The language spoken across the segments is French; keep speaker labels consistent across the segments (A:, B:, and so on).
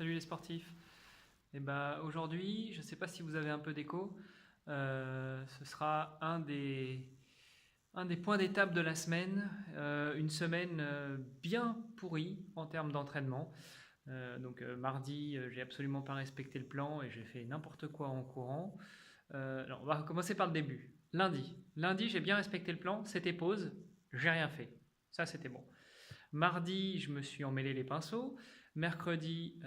A: Salut les sportifs. Et aujourd'hui, je ne sais pas si vous avez un peu d'écho, ce sera un des points d'étape de la semaine, une semaine bien pourrie en termes d'entraînement. Mardi, j'ai absolument pas respecté le plan et j'ai fait n'importe quoi en courant. Alors, on va commencer par le début. Lundi, j'ai bien respecté le plan, c'était pause, j'ai rien fait. Ça, c'était bon. Mardi, je me suis emmêlé les pinceaux. Mercredi,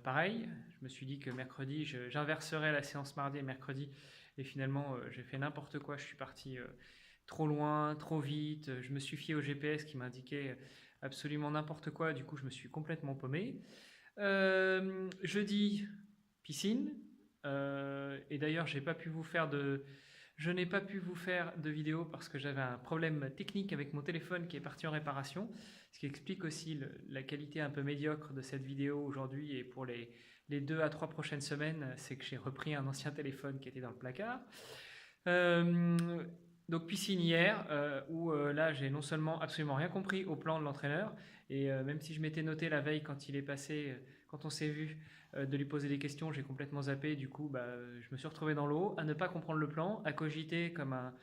A: pareil. Je me suis dit que mercredi, j'inverserais la séance mardi et mercredi. Et finalement, j'ai fait n'importe quoi. Je suis parti trop loin, trop vite. Je me suis fié au GPS qui m'indiquait absolument n'importe quoi. Du coup, je me suis complètement paumé. Jeudi, piscine. Et d'ailleurs, je n'ai pas pu vous faire de vidéo parce que j'avais un problème technique avec mon téléphone qui est parti en réparation, ce qui explique aussi la qualité un peu médiocre de cette vidéo aujourd'hui et pour les 2 à 3 prochaines semaines, c'est que j'ai repris un ancien téléphone qui était dans le placard. Euh, donc piscine hier, où là j'ai non seulement absolument rien compris au plan de l'entraîneur, et même si je m'étais noté la veille quand il est passé, quand on s'est vu, de lui poser des questions, j'ai complètement zappé, du coup je me suis retrouvé dans l'eau, à ne pas comprendre le plan, à cogiter comme un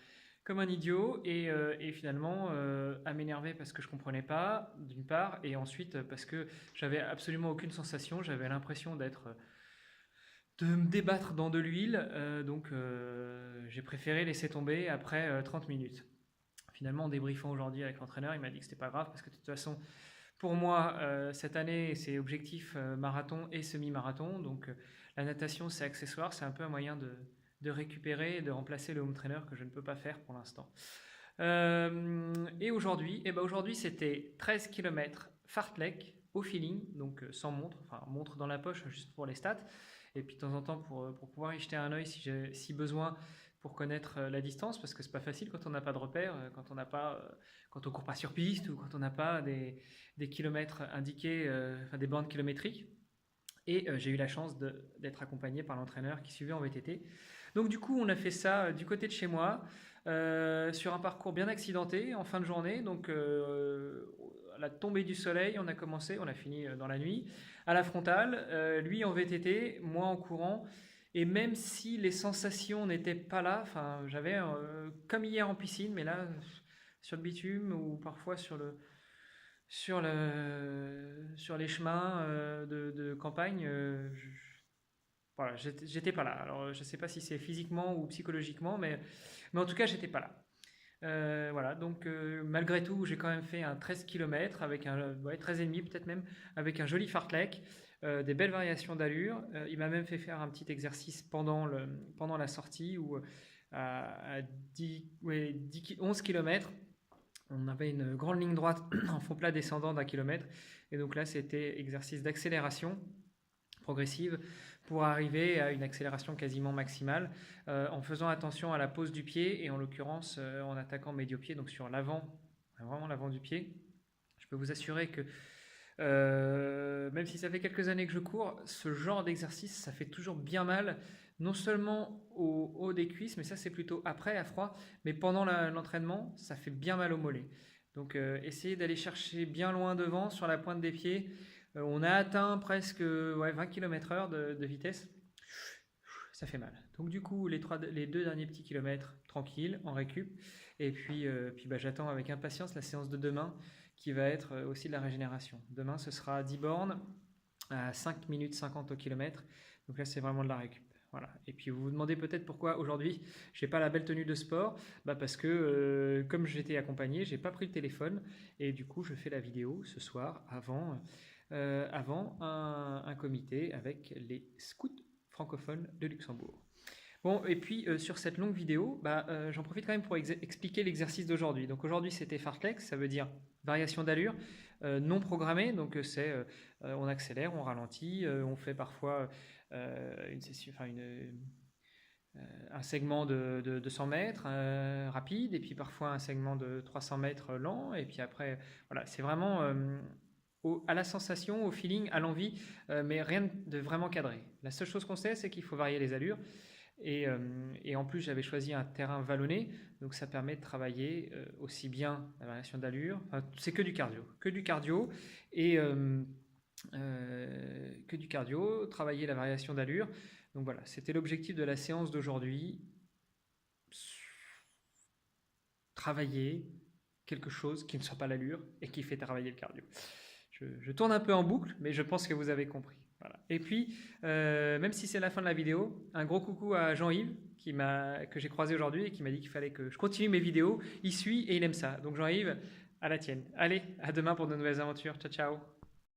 A: idiot, et finalement à m'énerver parce que je comprenais pas, d'une part, et ensuite parce que j'avais absolument aucune sensation, j'avais l'impression de me débattre dans de l'huile, j'ai préféré laisser tomber après 30 minutes. Finalement, en débriefant aujourd'hui avec l'entraîneur, il m'a dit que c'était pas grave parce que de toute façon, pour moi, cette année, c'est objectif marathon et semi-marathon. La natation, c'est accessoire, c'est un peu un moyen de récupérer et de remplacer le home trainer que je ne peux pas faire pour l'instant. Et aujourd'hui, aujourd'hui, c'était 13 km fartlek au feeling, donc sans montre, enfin montre dans la poche juste pour les stats. Et puis de temps en temps pour pouvoir y jeter un œil si besoin pour connaître la distance, parce que c'est pas facile quand on n'a pas de repères, quand on court pas sur piste ou quand on n'a pas des kilomètres indiqués, enfin des bandes kilométriques. Et j'ai eu la chance d'être accompagné par l'entraîneur qui suivait en VTT. Donc du coup, on a fait ça du côté de chez moi, sur un parcours bien accidenté en fin de journée. À la tombée du soleil, on a commencé, on a fini dans la nuit, à la frontale, lui en VTT, moi en courant. Et même si les sensations n'étaient pas là, enfin, j'avais comme hier en piscine, mais là sur le bitume ou parfois sur les chemins de campagne, voilà, j'étais pas là. Alors, je ne sais pas si c'est physiquement ou psychologiquement, mais en tout cas, j'étais pas là. Voilà, malgré tout, j'ai quand même fait un 13 km avec 13,5 peut-être même, avec un joli fartlek, des belles variations d'allure. Il m'a même fait faire un petit exercice pendant la sortie où à 11 km, on avait une grande ligne droite en fond plat descendant d'1 kilomètre. Et donc là, c'était exercice d'accélération progressive pour arriver à une accélération quasiment maximale, en faisant attention à la pose du pied et en l'occurrence en attaquant médio-pied, donc sur l'avant, vraiment l'avant du pied. Je peux vous assurer que même si ça fait quelques années que je cours, ce genre d'exercice, ça fait toujours bien mal, non seulement au haut des cuisses, mais ça c'est plutôt après, à froid, mais pendant l'entraînement, ça fait bien mal au mollet. Essayez d'aller chercher bien loin devant, sur la pointe des pieds. On a atteint presque 20 km/h de vitesse. Ça fait mal. Donc du coup, les 2 derniers petits kilomètres, tranquille, en récup. Et puis, j'attends avec impatience la séance de demain, qui va être aussi de la régénération. Demain, ce sera 10 bornes à 5 minutes 50 au kilomètre. Donc là, c'est vraiment de la récup. Voilà. Et puis vous vous demandez peut-être pourquoi aujourd'hui je n'ai pas la belle tenue de sport. Parce que comme j'étais accompagné, j'ai pas pris le téléphone et du coup je fais la vidéo ce soir avant un comité avec les scouts francophones de Luxembourg. Bon, et puis sur cette longue vidéo, j'en profite quand même pour expliquer l'exercice d'aujourd'hui. Donc aujourd'hui c'était fartlek, ça veut dire variation d'allure non programmée. On accélère, on ralentit, on fait parfois une session, enfin un segment de 200 mètres rapide, et puis parfois un segment de 300 mètres lent, et puis après, voilà, c'est vraiment à la sensation, au feeling, à l'envie, mais rien de vraiment cadré. La seule chose qu'on sait, c'est qu'il faut varier les allures. Et en plus, j'avais choisi un terrain vallonné, donc ça permet de travailler aussi bien la variation d'allure. Enfin, c'est que du cardio, et que du cardio, travailler la variation d'allure. Donc voilà, c'était l'objectif de la séance d'aujourd'hui. Travailler quelque chose qui ne soit pas l'allure et qui fait travailler le cardio. Je tourne un peu en boucle, mais je pense que vous avez compris. Voilà. Et puis, même si c'est la fin de la vidéo, un gros coucou à Jean-Yves que j'ai croisé aujourd'hui et qui m'a dit qu'il fallait que je continue mes vidéos. Il suit et il aime ça. Donc Jean-Yves, à la tienne. Allez, à demain pour de nouvelles aventures. Ciao, ciao.